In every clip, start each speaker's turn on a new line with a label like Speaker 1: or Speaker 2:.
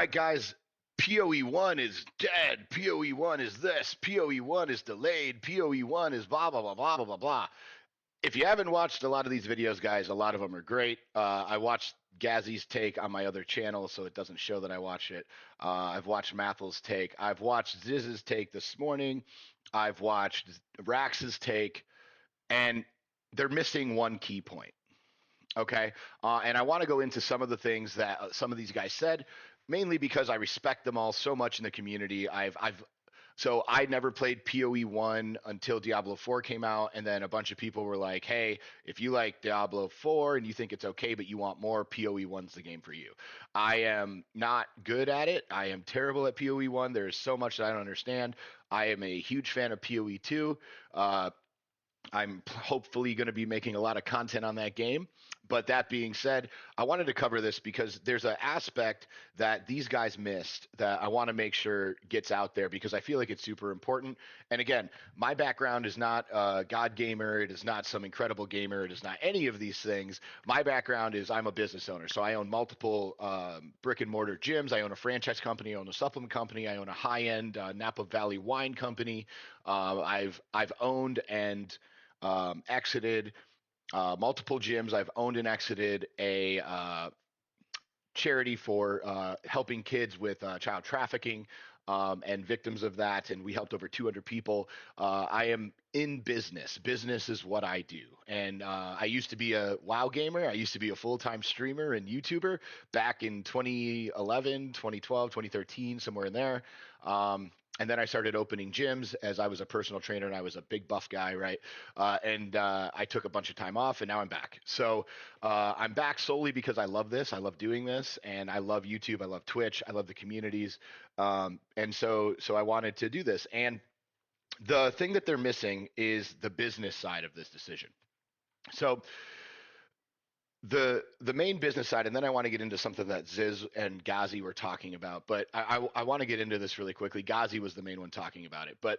Speaker 1: right, guys, POE 1 is dead. POE 1 is this. POE 1 is delayed. POE 1 is blah, blah, blah, blah, blah, blah, blah. If you haven't watched a lot of these videos, guys, a lot of them are great. I watched Gazzy's take on my other channel, so it doesn't show that I watched it. I've watched Mathel's take. I've watched Ziz's take this morning. I've watched Rax's take, and they're missing one key point. Okay. And I want to go into some of the things that some of these guys said, mainly because I respect them all so much in the community. So I never played PoE 1 until Diablo 4 came out, and then a bunch of people were like, "Hey, if you like Diablo 4 and you think it's okay, but you want more, PoE 1's the game for you." I am not good at it. I am terrible at PoE 1. There is so much that I don't understand. I am a huge fan of PoE 2. I'm hopefully going to be making a lot of content on that game. But that being said, I wanted to cover this because there's an aspect that these guys missed that I want to make sure gets out there because I feel like it's super important. And again, my background is not a God gamer. It is not some incredible gamer. It is not any of these things. My background is I'm a business owner. So I own multiple brick and mortar gyms. I own a franchise company. I own a supplement company. I own a high-end Napa Valley wine company. I've owned and exited multiple gyms. I've owned and exited a charity for helping kids with child trafficking and victims of that, and we helped over 200 people. I am in business. Business is what I do. And I used to be a WoW gamer. I used to be a full-time streamer and YouTuber back in 2011, 2012, 2013, somewhere in there. And then I started opening gyms as I was a personal trainer and I was a big buff guy, right? And I took a bunch of time off and now I'm back. So I'm back solely because I love this. I love doing this and I love YouTube. I love Twitch. I love the communities. And so I wanted to do this. And the thing that they're missing is the business side of this decision. So the main business side, and then I want to get into something that Ziz and Ghazi were talking about, but I want to get into this really quickly. Ghazi was the main one talking about it, but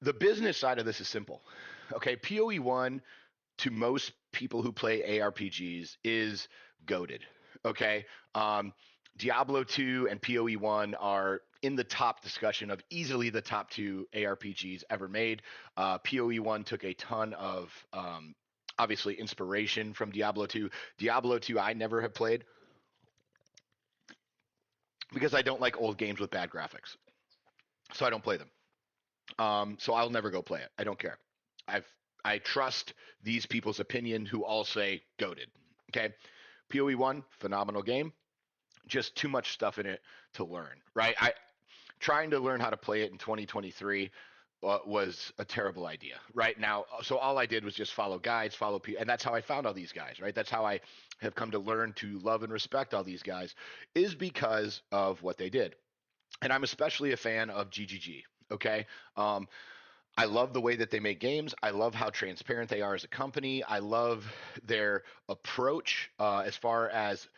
Speaker 1: the business side of this is simple. Okay, PoE 1 to most people who play ARPGs is goated. Okay, Diablo 2 and PoE 1 are in the top discussion of easily the top two ARPGs ever made. PoE 1 took a ton of obviously inspiration from Diablo 2. Diablo 2 I never have played because I don't like old games with bad graphics. So I don't play them. So I'll never go play it. I don't care. I trust these people's opinion who all say goated. Okay. PoE 1, phenomenal game. Just too much stuff in it to learn, right? Trying to learn how to play it in 2023 was a terrible idea right now. So all I did was just follow guides, follow people. And that's how I found all these guys, right? That's how I have come to learn to love and respect all these guys is because of what they did. And I'm especially a fan of GGG. Okay. I love the way that they make games. I love how transparent they are as a company. I love their approach as far as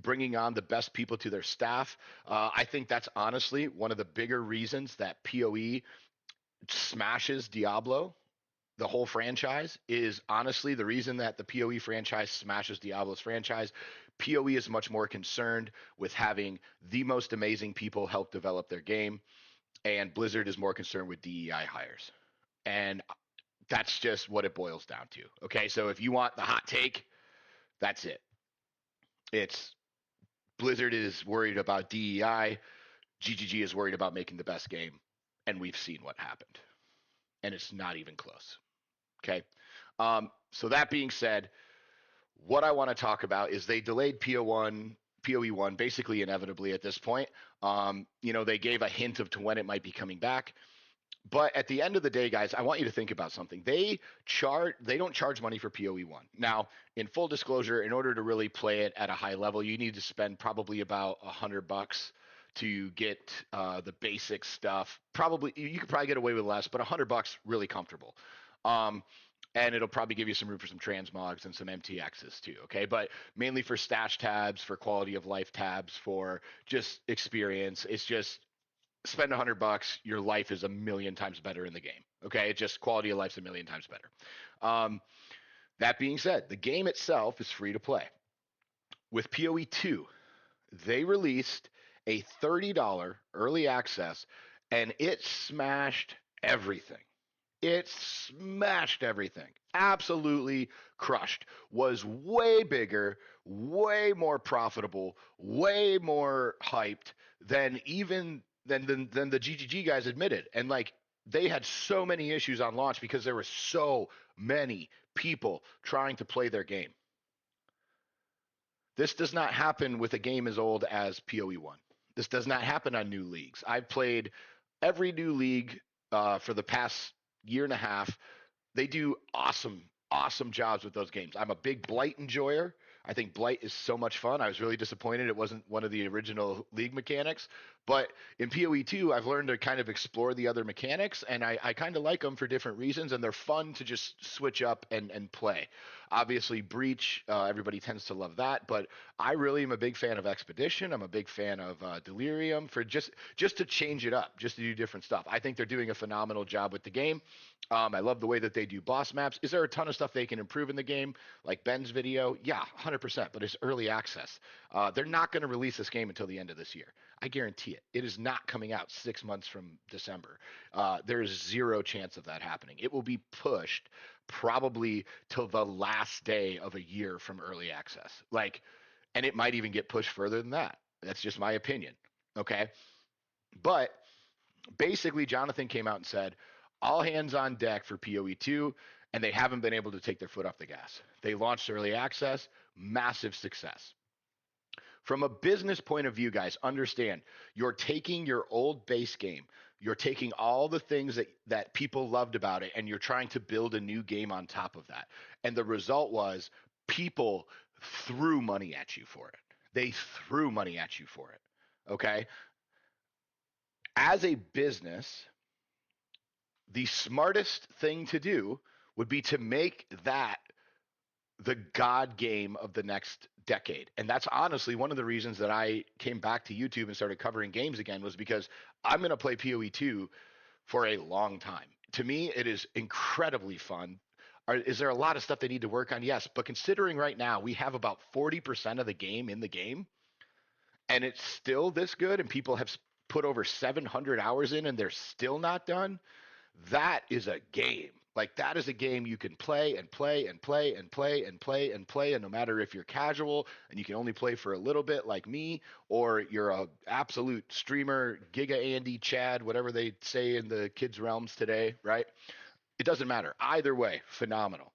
Speaker 1: bringing on the best people to their staff. I think that's honestly one of the bigger reasons that PoE smashes Diablo, the whole franchise, is honestly the reason that the PoE franchise smashes Diablo's franchise. PoE is much more concerned with having the most amazing people help develop their game, and Blizzard is more concerned with DEI hires. And that's just what it boils down to. Okay, so if you want the hot take, that's it. It's Blizzard is worried about DEI, GGG is worried about making the best game, and we've seen what happened. And it's not even close. Okay. So that being said, what I want to talk about is they delayed PoE 1 basically inevitably at this point. They gave a hint of to when it might be coming back. But at the end of the day, guys, I want you to think about something. They don't charge money for PoE 1. Now, in full disclosure, in order to really play it at a high level, you need to spend probably about $100 to get the basic stuff. Probably you could probably get away with less, but $100 really comfortable. And it'll probably give you some room for some transmogs and some MTXs too. Okay, but mainly for stash tabs, for quality of life tabs, for just experience. It's just spend $100, your life is a million times better in the game. Okay, it just quality of life's a million times better. That being said, the game itself is free to play. With PoE 2, they released a $30 early access, and it smashed everything. It smashed everything. Absolutely crushed. Was way bigger, way more profitable, way more hyped than even than the GGG guys admitted. And like they had so many issues on launch because there were so many people trying to play their game. This does not happen with a game as old as PoE 1. This does not happen on new leagues. I've played every new league for the past year and a half. They do awesome jobs with those games. I'm a big Blight enjoyer. I think Blight is so much fun. I was really disappointed it wasn't one of the original league mechanics. But in PoE 2, I've learned to kind of explore the other mechanics, and I kind of like them for different reasons, and they're fun to just switch up and play. Obviously, Breach, everybody tends to love that, but I really am a big fan of Expedition. I'm a big fan of Delirium for just to change it up, just to do different stuff. I think they're doing a phenomenal job with the game. I love the way that they do boss maps. Is there a ton of stuff they can improve in the game, like Ben's video? Yeah, 100%. But it's early access. They're not going to release this game until the end of this year. I guarantee it. It is not coming out 6 months from December. There is zero chance of that happening. It will be pushed probably till the last day of a year from early access. Like, and it might even get pushed further than that. That's just my opinion. Okay. But basically, Jonathan came out and said, all hands on deck for PoE2, and they haven't been able to take their foot off the gas. They launched early access, massive success. From a business point of view, guys, understand you're taking your old base game, you're taking all the things that people loved about it, and you're trying to build a new game on top of that. And the result was people threw money at you for it. They threw money at you for it. Okay. As a business, the smartest thing to do would be to make that the God game of the next decade. And that's honestly one of the reasons that I came back to YouTube and started covering games again, was because I'm going to play PoE 2 for a long time. To me, it is incredibly fun. Is there a lot of stuff they need to work on? Yes. But considering right now we have about 40% of the game in the game, and it's still this good, and people have put over 700 hours in and they're still not done, that is a game. Like that is a game you can play and play and play and play and play and play. And no matter if you're casual and you can only play for a little bit like me, or you're a absolute streamer, Giga Andy, Chad, whatever they say in the kids' realms today, right? It doesn't matter. Either way, phenomenal.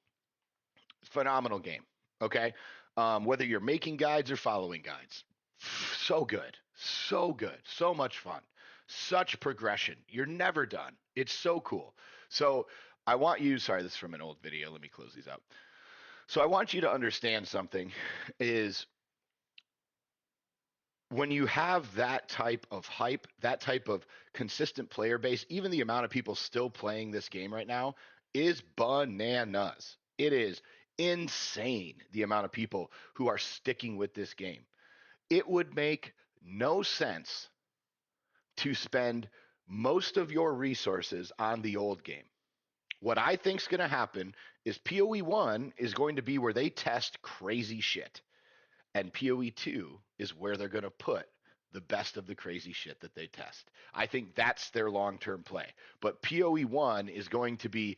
Speaker 1: Phenomenal game. Okay. Whether you're making guides or following guides. So good. So good. So much fun. Such progression. You're never done. It's so cool. So I want you, sorry, this is from an old video. Let me close these up. So I want you to understand something is when you have that type of hype, that type of consistent player base, even the amount of people still playing this game right now is bananas. It is insane the amount of people who are sticking with this game. It would make no sense to spend most of your resources on the old game. What I think is going to happen is PoE 1 is going to be where they test crazy shit. And PoE 2 is where they're going to put the best of the crazy shit that they test. I think that's their long-term play. But PoE 1 is going to be,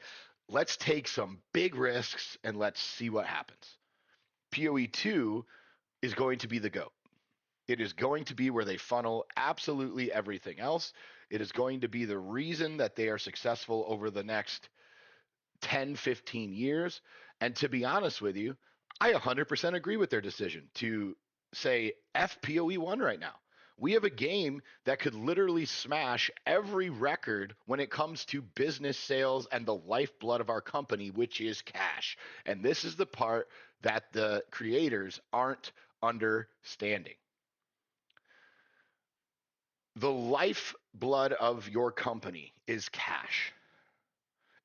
Speaker 1: let's take some big risks and let's see what happens. PoE 2 is going to be the GOAT. It is going to be where they funnel absolutely everything else. It is going to be the reason that they are successful over the next 10, 15 years. And to be honest with you, I 100% agree with their decision to say FPOE 1 right now. We have a game that could literally smash every record when it comes to business sales and the lifeblood of our company, which is cash. And this is the part that the creators aren't understanding. The lifeblood of your company is cash.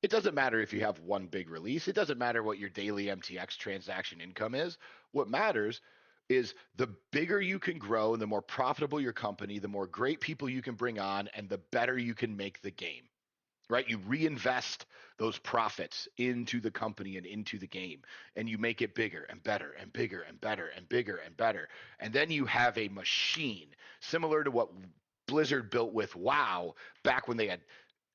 Speaker 1: It doesn't matter if you have one big release. It doesn't matter what your daily MTX transaction income is. What matters is the bigger you can grow and the more profitable your company, the more great people you can bring on, and the better you can make the game. right? You reinvest those profits into the company and into the game, and you make it bigger and better and bigger and better and bigger and better. And then you have a machine similar to what Blizzard built with WoW back when they had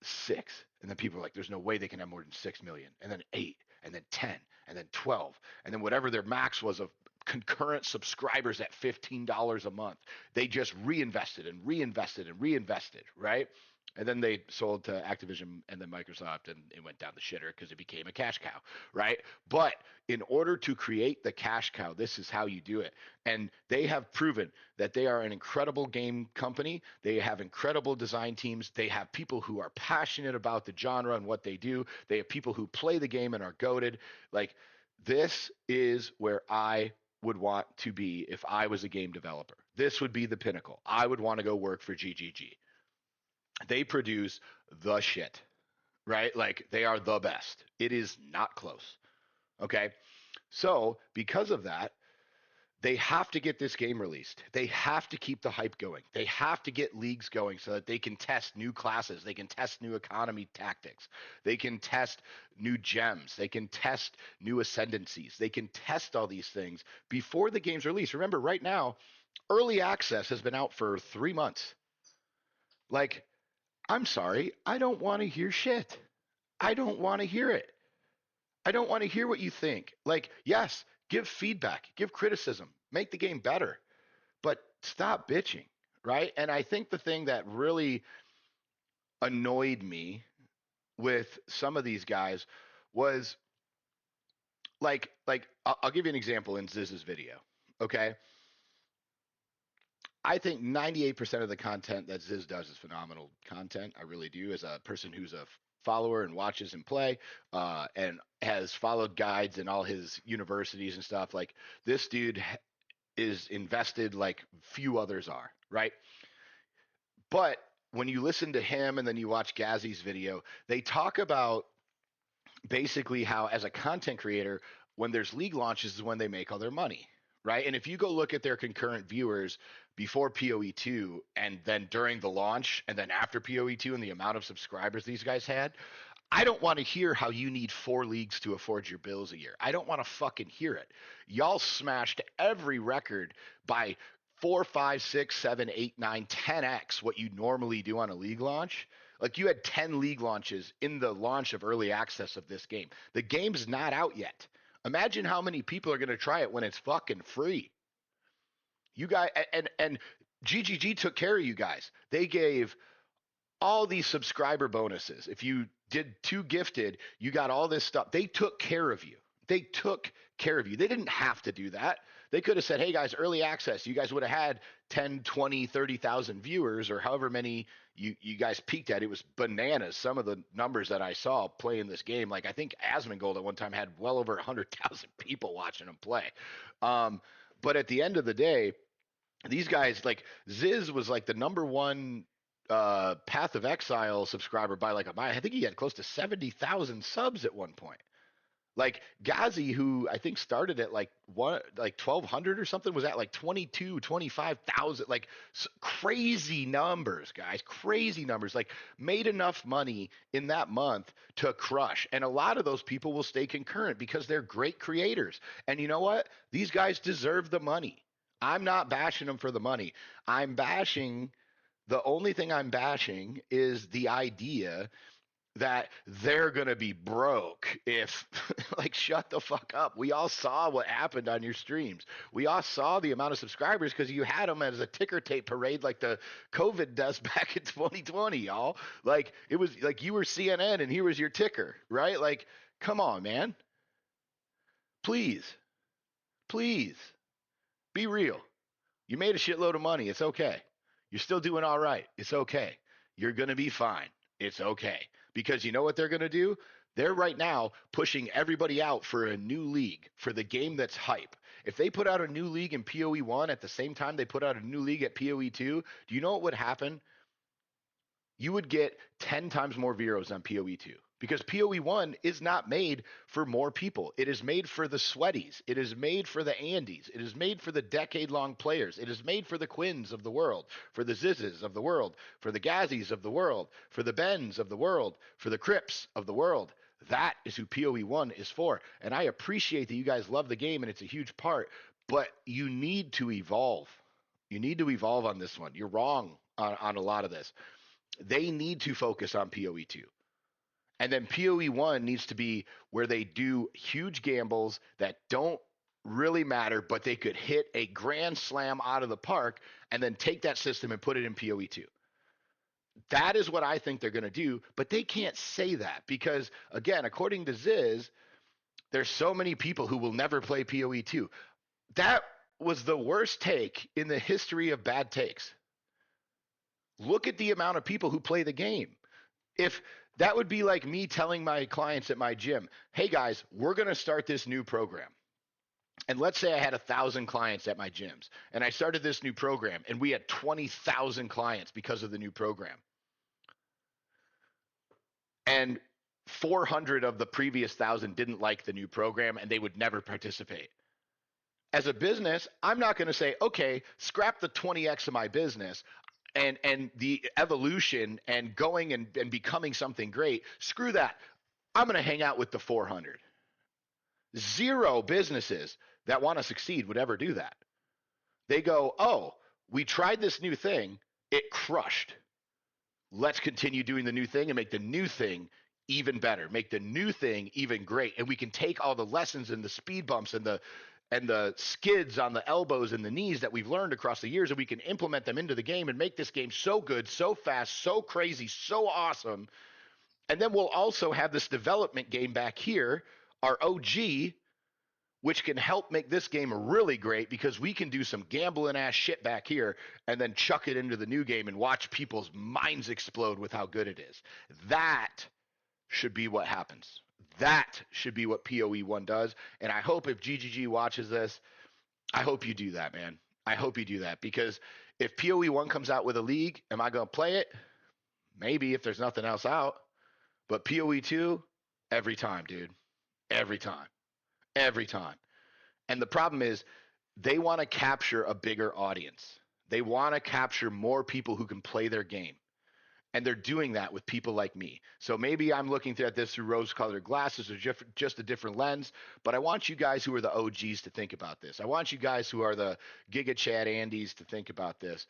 Speaker 1: 6. And then people are like, there's no way they can have more than 6 million. And then 8, and then 10, and then 12. And then whatever their max was of concurrent subscribers at $15 a month, they just reinvested and reinvested and reinvested, right? And then they sold to Activision and then Microsoft, and it went down the shitter because it became a cash cow, right? But in order to create the cash cow, this is how you do it. And they have proven that they are an incredible game company. They have incredible design teams. They have people who are passionate about the genre and what they do. They have people who play the game and are goated. Like, this is where I would want to be if I was a game developer. This would be the pinnacle. I would want to go work for GGG. They produce the shit, right? Like, they are the best. It is not close. Okay. So because of that, they have to get this game released. They have to keep the hype going. They have to get leagues going so that they can test new classes. They can test new economy tactics. They can test new gems. They can test new ascendancies. They can test all these things before the game's released. Remember, right now, early access has been out for 3 months. Like, I'm sorry, I don't want to hear shit. I don't want to hear it. I don't want to hear what you think. Like, yes, give feedback, give criticism, make the game better, but stop bitching, right? And I think the thing that really annoyed me with some of these guys was like I'll give you an example in Ziz's video, okay? I think 98% of the content that Ziz does is phenomenal content. I really do. As a person who's a follower and watches him play, and has followed guides in all his universities and stuff, like, this dude is invested like few others are, right? But when you listen to him and then you watch Gazzy's video, they talk about basically how, as a content creator, when there's league launches is when they make all their money, right? And if you go look at their concurrent viewers before PoE2 and then during the launch and then after PoE2 and the amount of subscribers these guys had, I don't want to hear how you need 4 leagues to afford your bills a year. I don't want to fucking hear it. Y'all smashed every record by 4, 5, 6, 7, 8, 9, 10x what you normally do on a league launch. Like, you had 10 league launches in the launch of early access of this game. The game's not out yet. Imagine how many people are going to try it when it's fucking free. You guys, and GGG took care of you guys. They gave all these subscriber bonuses. If you did 2 gifted, you got all this stuff. They took care of you. They took care of you. They didn't have to do that. They could have said, hey guys, early access. You guys would have had 10, 20, 30,000 viewers or however many you guys peaked at. It was bananas. Some of the numbers that I saw playing this game, like, I think Asmongold at one time had well over 100,000 people watching him play. But at the end of the day, these guys, like, Ziz was like the number one Path of Exile subscriber by like I think he had close to 70,000 subs at one point. Like, Ghazi, who I think started at like 1,200 or something, was at like 22, 25,000. Like, crazy numbers, guys, crazy numbers. Like, made enough money in that month to crush. And a lot of those people will stay concurrent because they're great creators. And you know what? These guys deserve the money. I'm not bashing them for the money. The only thing I'm bashing is the idea that they're going to be broke if, like, shut the fuck up. We all saw what happened on your streams. We all saw the amount of subscribers because you had them as a ticker tape parade like the COVID does back in 2020, y'all. Like, it was like you were CNN and here was your ticker, right? Like, come on, man. Please, please be real. You made a shitload of money. It's okay. You're still doing all right. It's okay. You're going to be fine. It's okay. Because you know what they're going to do? They're right now pushing everybody out for a new league, for the game that's hype. If they put out a new league in PoE 1 at the same time they put out a new league at PoE 2, do you know what would happen? You would get 10 times more viewers on PoE 2 because PoE 1 is not made for more people. It is made for the sweaties. It is made for the Andes. It is made for the decade-long players. It is made for the Quins of the world, for the Zizzes of the world, for the Gazzies of the world, for the Bens of the world, for the Crips of the world. That is who PoE 1 is for. And I appreciate that you guys love the game and it's a huge part, but you need to evolve. You need to evolve on this one. You're wrong on a lot of this. They need to focus on PoE 2. And then PoE 1 needs to be where they do huge gambles that don't really matter, but they could hit a grand slam out of the park and then take that system and put it in PoE 2. That is what I think they're going to do, but they can't say that because, again, according to Ziz, there's so many people who will never play PoE 2. That was the worst take in the history of bad takes. Look at the amount of people who play the game. If that would be like me telling my clients at my gym, hey guys, we're going to start this new program. And let's say I had 1,000 clients at my gyms and I started this new program and we had 20,000 clients because of the new program. And 400 of the previous 1,000 didn't like the new program and they would never participate. As a business, I'm not going to say, okay, scrap the 20x of my business and the evolution and going and becoming something great. Screw that. I'm going to hang out with the 400. Zero businesses that want to succeed would ever do that. They go, oh, we tried this new thing. It crushed. Let's continue doing the new thing and make the new thing even better, make the new thing even great. And we can take all the lessons and the speed bumps and the skids on the elbows and the knees that we've learned across the years, and we can implement them into the game and make this game so good, so fast, so crazy, so awesome. And then we'll also have this development game back here, our OG, which can help make this game really great because we can do some gambling ass shit back here and then chuck it into the new game and watch people's minds explode with how good it is. That should be what happens. That should be what PoE 1 does. And I hope if GGG watches this, I hope you do that, man. I hope you do that because if PoE 1 comes out with a league, am I going to play it? Maybe if there's nothing else out. But PoE 2, every time, dude. Every time. Every time. And the problem is they want to capture a bigger audience. They want to capture more people who can play their game. And they're doing that with people like me. So maybe I'm looking at this through rose-colored glasses or just a different lens, but I want you guys who are the OGs to think about this. I want you guys who are the Giga Chad Andys to think about this.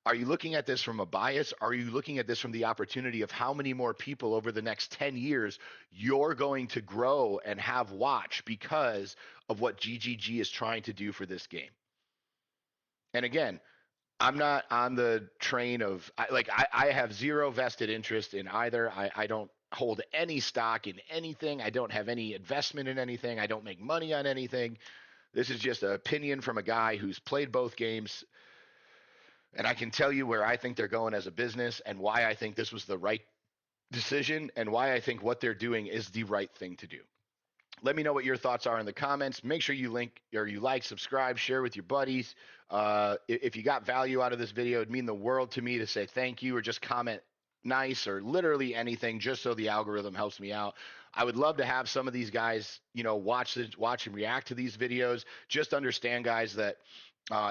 Speaker 1: Are you looking at this from a bias? Are you looking at this from the opportunity of how many more people over the next 10 years you're going to grow and have watch because of what GGG is trying to do for this game? And again, I'm not on the train of I have zero vested interest in either. I don't hold any stock in anything. I don't have any investment in anything. I don't make money on anything. This is just an opinion from a guy who's played both games. And I can tell you where I think they're going as a business and why I think this was the right decision and why I think what they're doing is the right thing to do. Let me know what your thoughts are in the comments. Make sure you like, subscribe, share with your buddies. If you got value out of this video, it'd mean the world to me to say thank you or just comment nice or literally anything just so the algorithm helps me out. I would love to have some of these guys, watch and react to these videos. Just understand, guys, that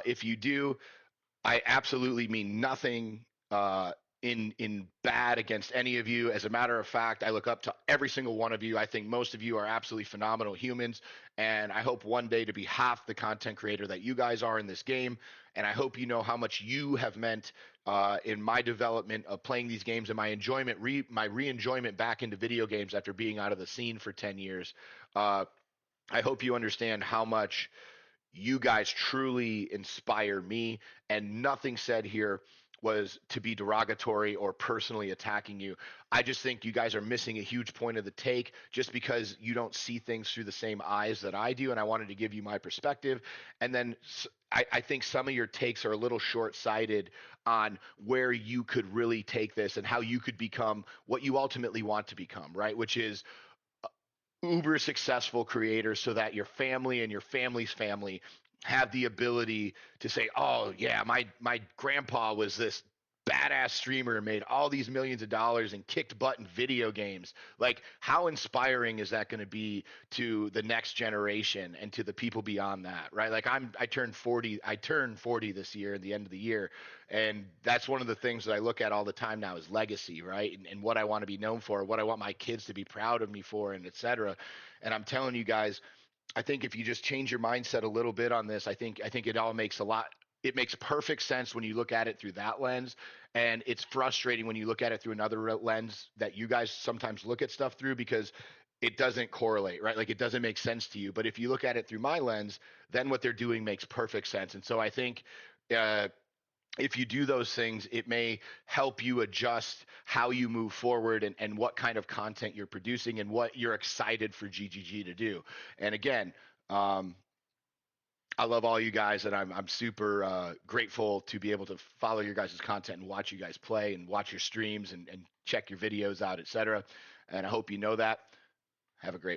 Speaker 1: if you do, I absolutely mean nothing in bad against any of you. As a matter of fact, I look up to every single one of you. I think most of you are absolutely phenomenal humans, and I hope one day to be half the content creator that you guys are in this game. And I hope you know how much you have meant in my development of playing these games and my enjoyment, my re-enjoyment back into video games after being out of the scene for 10 years. I hope you understand how much you guys truly inspire me, and nothing said here was to be derogatory or personally attacking you. I just think you guys are missing a huge point of the take just because you don't see things through the same eyes that I do, and I wanted to give you my perspective. And then I think some of your takes are a little short-sighted on where you could really take this and how you could become what you ultimately want to become, right? Which is uber successful creators so that your family and your family's family have the ability to say, oh yeah, my grandpa was this badass streamer and made all these millions of dollars and kicked butt in video games. Like, how inspiring is that going to be to the next generation and to the people beyond that, right? Like, I turned 40. I turned 40 this year at the end of the year, and that's one of the things that I look at all the time now is legacy, right? And what I want to be known for, what I want my kids to be proud of me for, and et cetera. And I'm telling you guys, I think if you just change your mindset a little bit on this, I think it all makes a lot. It makes perfect sense when you look at it through that lens, and it's frustrating when you look at it through another lens that you guys sometimes look at stuff through because it doesn't correlate, right? Like it doesn't make sense to you. But if you look at it through my lens, then what they're doing makes perfect sense. And so I think uh, if you do those things, it may help you adjust how you move forward and what kind of content you're producing and what you're excited for GGG to do. And again, um, I love all you guys, and I'm super grateful to be able to follow your guys' content and watch you guys play and watch your streams and check your videos out, etc. And I hope you know that. Have a great